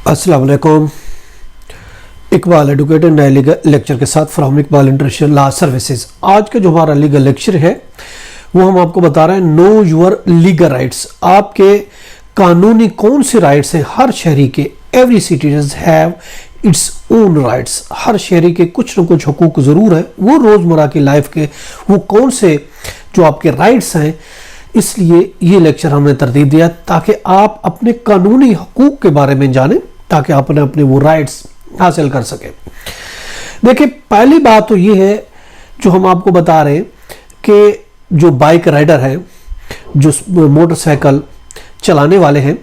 अस्सलाम वालेकुम। इकबाल एडवोकेट नए लीगल लेक्चर के साथ from Iqbal international law services. आज का जो हमारा लीगल लेक्चर है वो हम आपको बता रहे हैं नो योर लीगल राइट्स। आपके कानूनी कौन से राइट्स हैं हर शहरी के। Every citizen have its own rights. हर शहरी के कुछ न कुछ हुकूक ज़रूर है। वो रोज़मर्रा की लाइफ के वो कौन से जो आपके राइट्स हैं, इसलिए ये लेक्चर हमने तरतीब दिया ताकि आप अपने कानूनी हकूक के बारे में जानें, ताकि आप अपने वो राइट्स हासिल कर सकें। देखिए, पहली बात तो ये है जो हम आपको बता रहे हैं कि जो बाइक राइडर हैं, जो मोटरसाइकिल चलाने वाले हैं,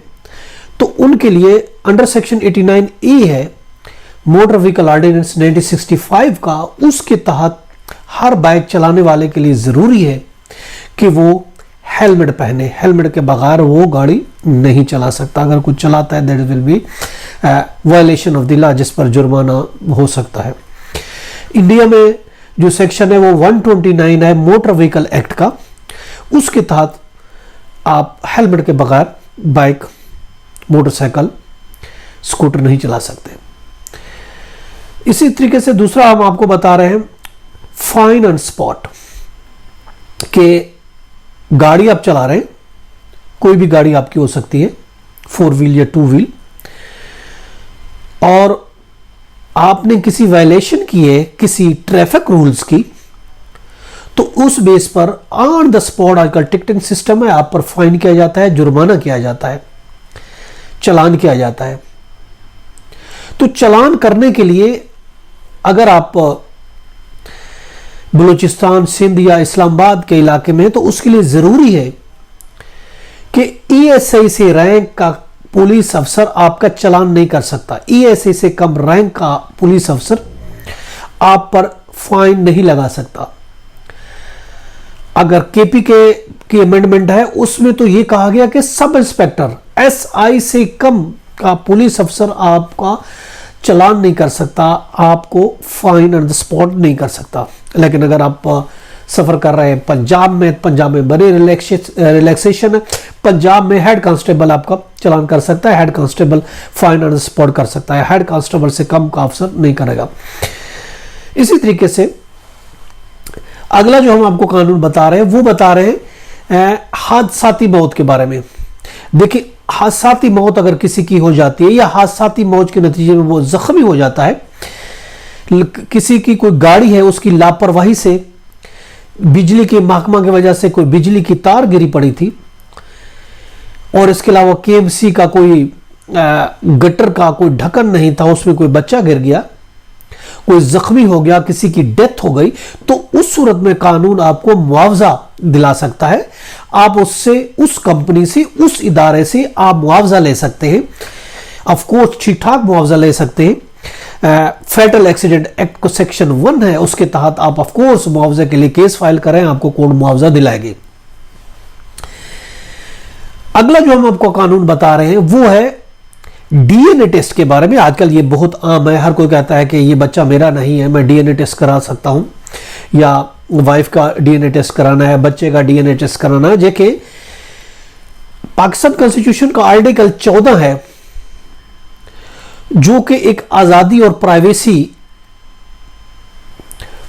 तो उनके लिए अंडर सेक्शन 89A है मोटर व्हीकल ऑर्डिनेंस 1965 का। उसके तहत हर बाइक चलाने वाले के लिए ज़रूरी है कि वो हेलमेट पहने। हेलमेट के बगैर वो गाड़ी नहीं चला सकता। अगर कुछ चलाता है that will be violation of the law, जिस पर जुर्माना हो सकता है। इंडिया में जो सेक्शन है वो 129 है मोटर व्हीकल एक्ट का। उसके तहत आप हेलमेट के बगैर बाइक, मोटरसाइकिल, स्कूटर नहीं चला सकते। इसी तरीके से दूसरा हम आपको बता रहे हैं फाइन ऑन स्पॉट के गाड़ी आप चला रहे हैं, कोई भी गाड़ी आपकी हो सकती है, 4 व्हील या 2 व्हील, और आपने किसी वायलेशन की है किसी ट्रैफिक रूल्स की, तो उस बेस पर ऑन द स्पॉट, आजकल टिकटिंग सिस्टम है, आप पर फाइन किया जाता है, जुर्माना किया जाता है, चालान किया जाता है। तो चालान करने के लिए अगर आप बलूचिस्तान, सिंध या इस्लामाबाद के इलाके में, तो उसके लिए ज़रूरी है कि ESI से रैंक का पुलिस अफसर आपका चालान नहीं कर सकता। ESI से कम रैंक का पुलिस अफसर आप पर फाइन नहीं लगा सकता। अगर KP की अमेंडमेंट है, उसमें तो ये कहा गया कि सब इंस्पेक्टर SI से कम का पुलिस अफसर आपका चालान नहीं कर सकता, आपको फाइन ऑन द स्पॉट नहीं कर सकता। लेकिन अगर आप सफ़र कर रहे हैं पंजाब में बड़ी रिलैक्सेशन है। पंजाब में हेड कांस्टेबल आपका चालान कर सकता है, head constable fine on the spot कर सकता है, हेड कांस्टेबल से कम का अफसर नहीं करेगा। इसी तरीके से अगला जो हम आपको कानून बता रहे हैं वो बता रहे हैं हादसाती मौत के बारे में। देखिए, हादसाती मौत अगर किसी की हो जाती है या हादसाती मौत के नतीजे में वो जख्मी हो जाता है, किसी की कोई गाड़ी है उसकी लापरवाही से, बिजली के महकमा की वजह से कोई बिजली की तार गिरी पड़ी थी, और इसके अलावा KMC का कोई गटर का कोई ढक्कन नहीं था, उसमें कोई बच्चा गिर गया, कोई जख्मी हो गया, किसी की डेथ हो गई, तो उस सूरत में कानून आपको मुआवजा दिला सकता है। आप उससे, उस कंपनी से, उस इदारे से आप मुआवजा ले सकते हैं। ऑफ कोर्स ठीक ठाक मुआवजा ले सकते हैं। फेटल एक्सीडेंट एक्ट को सेक्शन 1 है, उसके तहत आप ऑफ कोर्स मुआवजे के लिए केस फाइल करें, आपको कोर्ट मुआवजा दिलाएगी। अगला जो हम आपको कानून बता रहे हैं वो है DNA टेस्ट के बारे में। आजकल ये बहुत आम है, हर कोई कहता है कि ये बच्चा मेरा नहीं है, मैं DNA टेस्ट करा सकता हूं, या वाइफ का DNA टेस्ट कराना है, बच्चे का DNA टेस्ट कराना है। जेके पाकिस्तान कॉन्स्टिट्यूशन का आर्टिकल 14 है जो कि एक आजादी और प्राइवेसी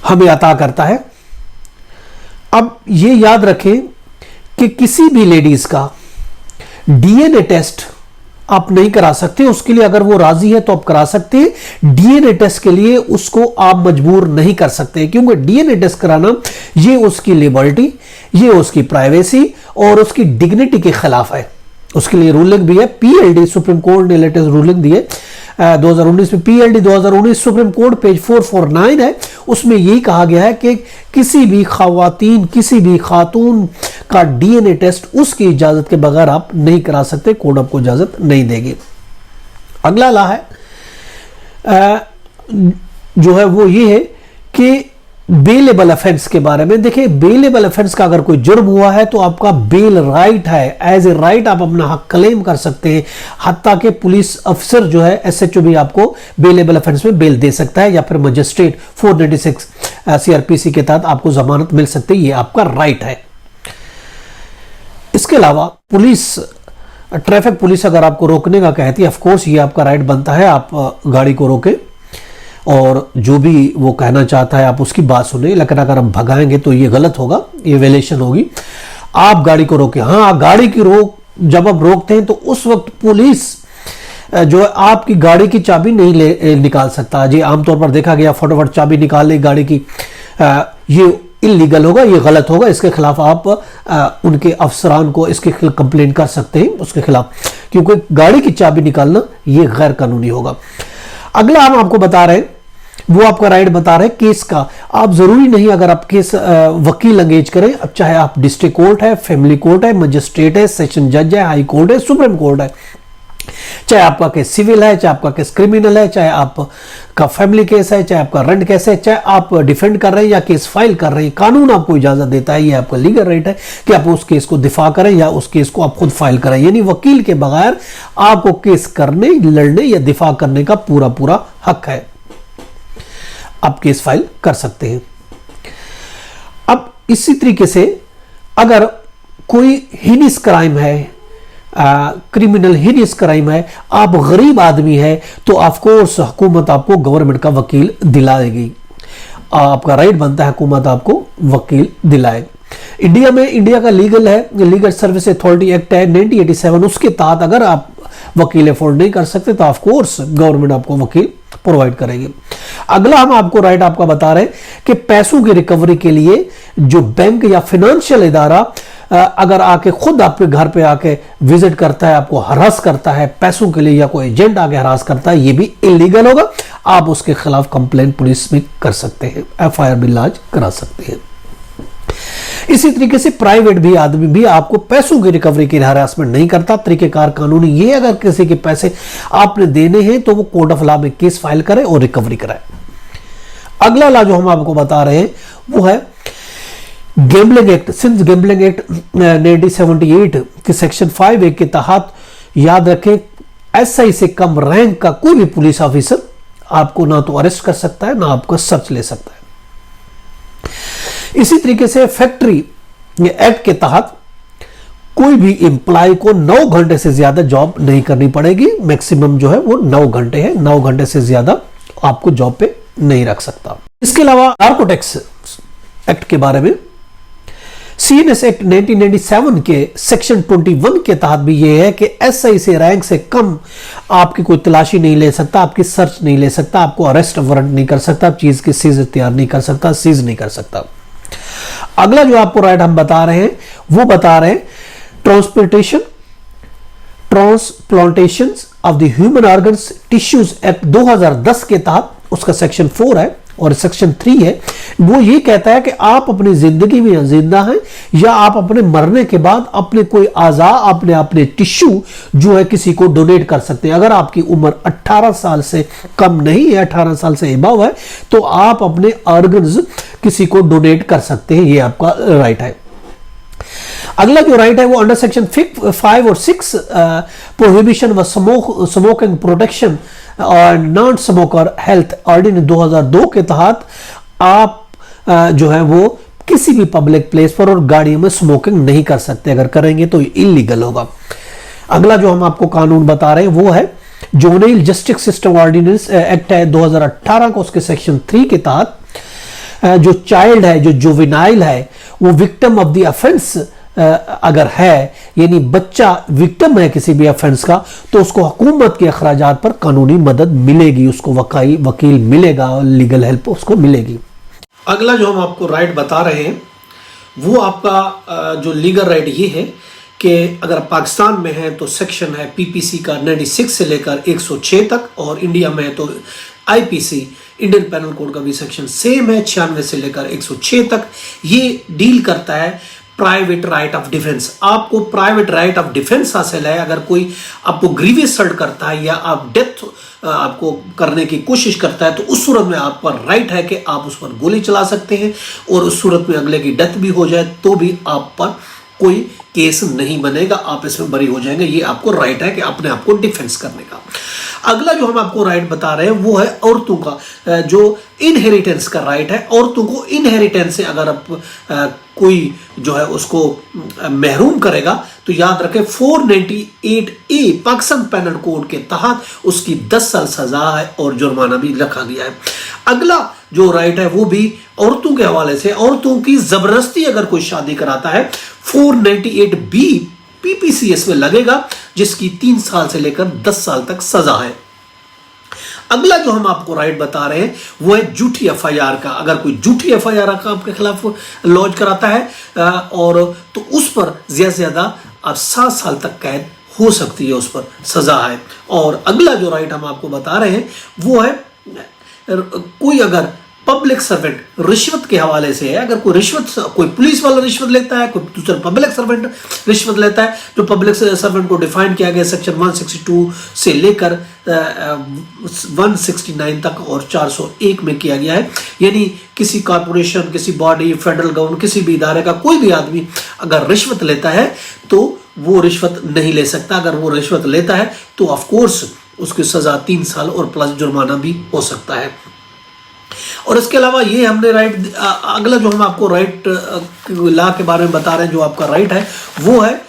हमें अता करता है। अब ये याद रखें कि किसी भी लेडीज का DNA टेस्ट आप नहीं करा सकते। उसके लिए अगर वो राजी है तो आप करा सकते हैं। DNA टेस्ट के लिए उसको आप मजबूर नहीं कर सकते, क्योंकि DNA टेस्ट कराना ये उसकी लिबर्टी, ये उसकी प्राइवेसी और उसकी डिग्निटी के खिलाफ है। उसके लिए रूलिंग भी है, PLD सुप्रीम कोर्ट ने लेटेस्ट रूलिंग दी है 2019 में। PLD 2019 सुप्रीम कोर्ट पेज 449 है, उसमें यही कहा गया है कि किसी भी खातून का DNA टेस्ट उसकी इजाजत के बगैर आप नहीं करा सकते, कोर्ट आपको इजाजत नहीं देगी। अगला ला है जो है वो ये है कि बेलेबल ऑफेंस के बारे में। देखिए, बेलेबल ऑफेंस का अगर कोई जुर्म हुआ है तो आपका बेल राइट है, एज ए राइट आप अपना हक क्लेम कर सकते हैं। हत्ता के पुलिस अफसर जो है SHO भी आपको बेलेबल ऑफेंस में बेल दे सकता है, या फिर मजिस्ट्रेट 496 CRPC के तहत आपको जमानत मिल सकती है, ये आपका राइट है। इसके अलावा पुलिस ट्रैफिक पुलिस अगर आपको रोकने का कहती है, ऑफ कोर्स ये आपका राइट बनता है, आप गाड़ी को रोके और जो भी वो कहना चाहता है आप उसकी बात सुने। लेकिन अगर हम भगाएंगे तो ये गलत होगा, ये वेलेशन होगी। आप गाड़ी को रोके। हाँ, गाड़ी की जब आप रोकते हैं तो उस वक्त पुलिस जो है आपकी गाड़ी की चाबी नहीं निकाल सकता। जी आमतौर पर देखा गया, फटाफट चाबी निकाल ली गाड़ी की, ये इलीगल होगा, ये गलत होगा। इसके खिलाफ आप उनके अफसरान को इसके कंप्लेंट कर सकते हैं उसके खिलाफ, क्योंकि गाड़ी की चाबी निकालना ये गैर कानूनी होगा। अगला हम आपको बता रहे हैं, वो आपका राइट बता रहे हैं केस का। आप जरूरी नहीं अगर आप केस वकील एंगेज करें, अब चाहे आप डिस्ट्रिक्ट कोर्ट है, फैमिली कोर्ट है, मजिस्ट्रेट है, सेशन जज है, हाई कोर्ट है, सुप्रीम कोर्ट है, चाहे आपका केस सिविल है, चाहे आपका केस क्रिमिनल है, चाहे आपका फैमिली केस है, चाहे आपका रेंट केस है, चाहे आप डिफेंड कर रहे हैं या केस फाइल कर रहे हैं, कानून आपको इजाजत देता है, ये आपका लीगल राइट है कि आप उस केस को दिफा करें या उस केस को आप खुद फाइल करें। यानी वकील के बगैर आपको केस करने, लड़ने या दिफा करने का पूरा हक है, आप केस फाइल कर सकते हैं। अब इसी तरीके से अगर कोई हीनियस क्राइम है, क्रिमिनल हीनियस क्राइम है, आप गरीब आदमी है, तो ऑफकोर्स हुकूमत आपको गवर्नमेंट का वकील दिलाएगी। आपका राइट बनता है हुकूमत आपको वकील दिलाए। इंडिया में, इंडिया का लीगल है, लीगल सर्विस अथॉरिटी एक्ट है 1987, उसके तहत अगर आप वकील अफोर्ड नहीं कर सकते तो ऑफकोर्स गवर्नमेंट आपको वकील प्रोवाइड करेगी। अगला हम आपको राइट आपका बता रहे हैं कि पैसों की रिकवरी के लिए जो बैंक या फाइनेंशियल इदारा अगर आके खुद आपके घर पे आके विजिट करता है, आपको हरास करता है पैसों के लिए, या कोई एजेंट आके हरास करता है, ये भी इलीगल होगा। आप उसके खिलाफ कंप्लेंट पुलिस में कर सकते हैं, एफआईआर भी लॉन्च करा सकते हैं। इसी तरीके से प्राइवेट भी आदमी भी आपको पैसों की रिकवरी के लिए हरासमेंट नहीं करता। तरीकेकार कानूनी ये, अगर किसी के पैसे आपने देने हैं तो वो कोर्ट ऑफ लॉ में केस फाइल करे और रिकवरी कराए। अगला लॉ जो हम आपको बता रहे हैं वो है gambling act. Since gambling act 1978 के सेक्शन 5A के तहत, याद रखें, एसआई से कम रैंक का कोई भी पुलिस ऑफिसर आपको ना तो अरेस्ट कर सकता है, ना आपको सर्च ले सकता है। इसी तरीके से फैक्ट्री एक्ट के तहत कोई भी एम्प्लॉय को 9 घंटे से ज्यादा जॉब नहीं करनी पड़ेगी। मैक्सिमम जो है वो 9 घंटे है, 9 घंटे से ज्यादा आपको जॉब पे नहीं रख सकता। इसके अलावा नार्कोटिक्स एक्ट के बारे में, सीएनएस एक्ट 1997 के सेक्शन 21 के तहत भी यह है कि एसआई से रैंक से कम आपकी कोई तलाशी नहीं ले सकता, आपकी सर्च नहीं ले सकता, आपको अरेस्ट वारंट नहीं कर सकता, चीज की सीज इख्तियार नहीं कर सकता, सीज नहीं कर सकता। अगला जो आपको राइट हम बता रहे हैं वो बता रहे हैं transplantation of the human organs tissues act 2010 के तहत, उसका सेक्शन 4 है और सेक्शन 3 है। वो ये कहता है कि आप अपनी जिंदगी में जिंदा हैं या आप अपने मरने के बाद अपने कोई आज़ा, अपने टिश्यू जो है किसी को डोनेट कर सकते हैं। अगर आपकी उम्र 18 साल से कम नहीं है, 18 साल से अबव है, तो आप अपने ऑर्गन्स किसी को डोनेट कर सकते हैं, ये आपका राइट है। अगला जो राइट है वो अंडर सेक्शन 5 और 6 प्रोहिबिशन व स्मोकिंग प्रोटेक्शन और नॉन स्मोकर हेल्थ ऑर्डिनेंस 2002 के तहत आप जो है वो किसी भी पब्लिक प्लेस पर और गाड़ियों में स्मोकिंग नहीं कर सकते, अगर करेंगे तो इलीगल होगा। अगला जो हम आपको कानून बता रहे हैं वो है juvenile justice system ordinance act है 2018 को, उसके सेक्शन 3 के तहत जो चाइल्ड है, जो जुवेनाइल है, वो विक्टिम ऑफ द ऑफेंस अगर है, यानी बच्चा विक्टिम है किसी भी ऑफेंस का, तो उसको हुकूमत के अखराजात पर कानूनी मदद मिलेगी, उसको वकील मिलेगा, लीगल हेल्प उसको मिलेगी। अगला जो हम आपको राइट बता रहे हैं वो आपका जो लीगल राइट ये है कि अगर पाकिस्तान में है तो सेक्शन है पीपीसी का 96 से लेकर 106 तक, और इंडिया में है तो आईपीसी इंडियन पैनल कोड का भी सेक्शन सेम है 96 से लेकर 106 तक। ये डील करता है प्राइवेट राइट ऑफ डिफेंस। आपको प्राइवेट राइट ऑफ डिफेंस हासिल है। अगर कोई आपको ग्रीवियस हर्ट करता है या आप डेथ आपको करने की कोशिश करता है तो उस सूरत में आप पर राइट है कि आप उस पर गोली चला सकते हैं, और उस सूरत में अगले की डेथ भी हो जाए तो भी आप पर कोई केस नहीं बनेगा, आप इसमें बरी हो जाएंगे। ये आपको राइट है कि अपने आप को डिफेंस करने का। अगला जो हम आपको राइट बता रहे हैं वो है औरतों का जो इनहेरिटेंस का राइट है। औरतों को इनहेरिटेंस से अगर कोई जो है उसको महरूम करेगा तो याद रखें 498A पाकिस्तान पेनल कोड के तहत उसकी 10 साल सजा है और जुर्माना भी रखा गया है। अगला जो राइट है वो भी औरतों के हवाले से, औरतों की जबरदस्ती अगर कोई शादी कराता है 498B PPCS में लगेगा, जिसकी 3 साल से लेकर 10 साल तक सजा है। अगला जो हम आपको राइट बता रहे हैं वो है झूठी एफआईआर का। अगर कोई झूठी एफआईआर का आपके खिलाफ लॉन्च कराता है और तो उस पर ज्यादा से ज्यादा आप 7 साल तक कैद हो सकती है, उस पर सजा है। और अगला जो राइट हम आपको बता रहे हैं वो है कोई अगर पब्लिक सर्वेंट रिश्वत के हवाले से है, अगर कोई पुलिस वाला रिश्वत लेता है, कोई दूसरा पब्लिक सर्वेंट रिश्वत लेता है, जो पब्लिक सर्वेंट को डिफाइन किया गया सेक्शन 162 से लेकर 169 तक और 401 में किया गया है, यानी किसी कॉर्पोरेशन, किसी बॉडी, फेडरल गवर्नमेंट, किसी भी इदारे का कोई भी आदमी अगर रिश्वत लेता है तो वो रिश्वत नहीं ले सकता। अगर वो रिश्वत लेता है तो ऑफ कोर्स उसकी सजा 3 साल और प्लस जुर्माना भी हो सकता है। और इसके अलावा ये हमने राइट, अगला जो हम आपको राइट लॉ के बारे में बता रहे हैं, जो आपका राइट है वो है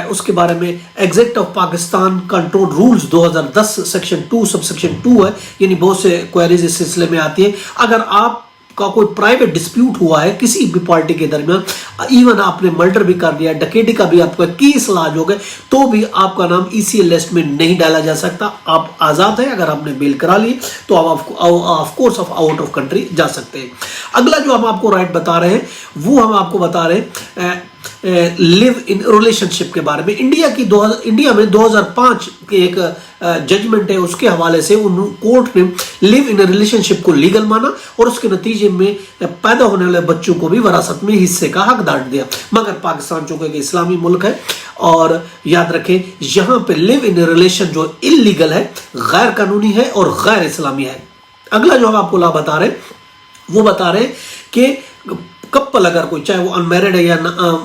उसके बारे में exact of Pakistan control rules 2010 section 2 sub section 2 है, यानी बहुत से क्वेरीज इस सिलसिले में आती है। अगर आप का कोई प्राइवेट डिस्प्यूट हुआ है किसी भी पार्टी के दरमियान, इवन आपने मर्डर भी कर दिया, डकैती का भी आपका केस लॉन्च हो गए, तो भी आपका नाम ECL लिस्ट में नहीं डाला जा सकता। आप आजाद हैं, अगर आपने बेल करा ली तो आप of course of out of country जा सकते हैं। अगला जो हम आपको राइट बता रहे हैं वो हम आपको बता रहे हैं लिव इन रिलेशनशिप के बारे में। इंडिया में 2005 के एक जजमेंट है, उसके हवाले से कोर्ट ने लिव इन रिलेशनशिप को लीगल माना और उसके नतीजे में पैदा होने वाले बच्चों को भी विरासत में हिस्से का हकदार दिया। मगर पाकिस्तान चूंकि एक इस्लामी मुल्क है और याद रखें यहां पे लिव इन रिलेशन जो इलीगल है, गैर कानूनी है और गैर इस्लामी है। अगला जो हम आपको ला बता रहे वो बता रहे कि कपल अगर कोई, चाहे वो अनमैरिड है या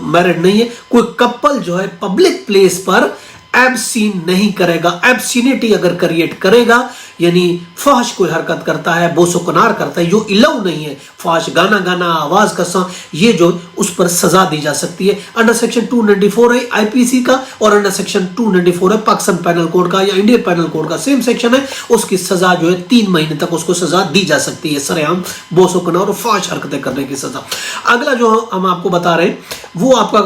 मैरिड नहीं है, कोई कपल जो है पब्लिक प्लेस पर एब्सीन नहीं करेगा। एब्सीनिटी अगर क्रिएट करेगा यानी फाश कोई हरकत करता है, बोसोकनार करता है, जो इलाउ नहीं है, फाश गाना गाना, आवाज करना, ये जो उस पर सजा दी जा सकती है। अंडर सेक्शन 294 है IPC का और अंडर सेक्शन 294 है पाकिस्तान पेनल कोड का या इंडियन पेनल कोड का, सेम सेक्शन है। उसकी सजा जो है 3 महीने तक उसको सजा दी जा सकती है, सरेआम बोसोकनार और फाश हरकतें करने की सजा। अगला जो हम आपको बता रहे हैं वो आपका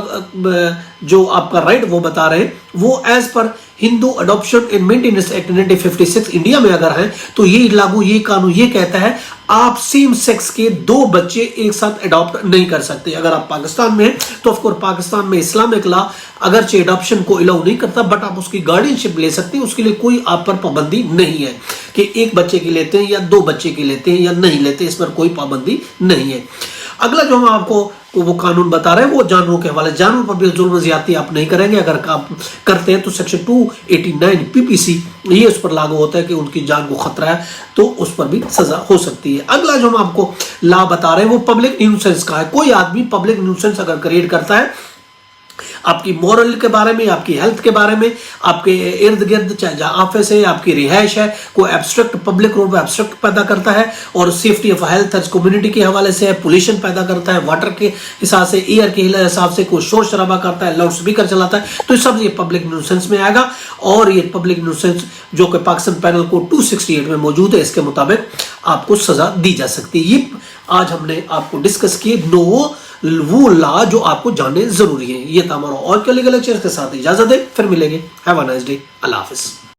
जो आपका राइट वो बता रहे हैं वो एज पर Hindu adoption and maintenance act 1956 India में अगर है तो ये लागू, ये कानून ये कहता है आप सेम सेक्स के 2 बच्चे एक साथ अडॉप्ट नहीं कर सकते। अगर आप पाकिस्तान में हैं तो ऑफकोर्स पाकिस्तान में इस्लामिक लॉ अगरचे अडॉप्शन को अलाउ नहीं करता, बट आप उसकी गार्डियनशिप ले सकते हैं, उसके लिए कोई आप पर पाबंदी नहीं है कि 1 बच्चे की लेते हैं या 2 बच्चे की लेते हैं या नहीं लेते, इस पर कोई पाबंदी नहीं है। अगला जो हम आपको वो कानून बता रहे हैं वो जानवरों के हवाले, जानवरों पर भी जुल्म ज्यादती आप नहीं करेंगे। अगर आप करते हैं तो सेक्शन 289 PPC ये उस पर लागू होता है कि उनकी जान को खतरा है तो उस पर भी सजा हो सकती है। अगला जो हम आपको लॉ बता रहे हैं वो पब्लिक न्यूसेंस का है। कोई आदमी पब्लिक न्यूसेंस अगर क्रिएट करता है आपकी मॉरल के बारे में, आपकी हेल्थ के बारे में, आपके इर्द गिर्द, चाहे जहां ऑफिस है, आपकी रिहाइश है, कोई एब्स्ट्रैक्ट पब्लिक रोड पर एब्स्ट्रैक्ट पैदा करता है और सेफ्टी ऑफ हेल्थ कम्युनिटी के हवाले से है, पोल्यूशन पैदा करता है, वाटर के हिसाब से, एयर के हिसाब से कोई शोर शराबा करता है, लाउड स्पीकर चलाता है, तो सब ये पब्लिक न्यूसेंस में आएगा। और ये पब्लिक न्यूसेंस जो कि पाकिस्तान पेनल कोड 268 में मौजूद है, इसके मुताबिक आपको सजा दी जा सकती है। ये आज हमने आपको डिस्कस किए वो लॉ जो आपको जानने जरूरी है। ये था हमारा और के लेक्चर के साथ इजाजत है, फिर मिलेंगे। Have a nice day, Allah Hafiz.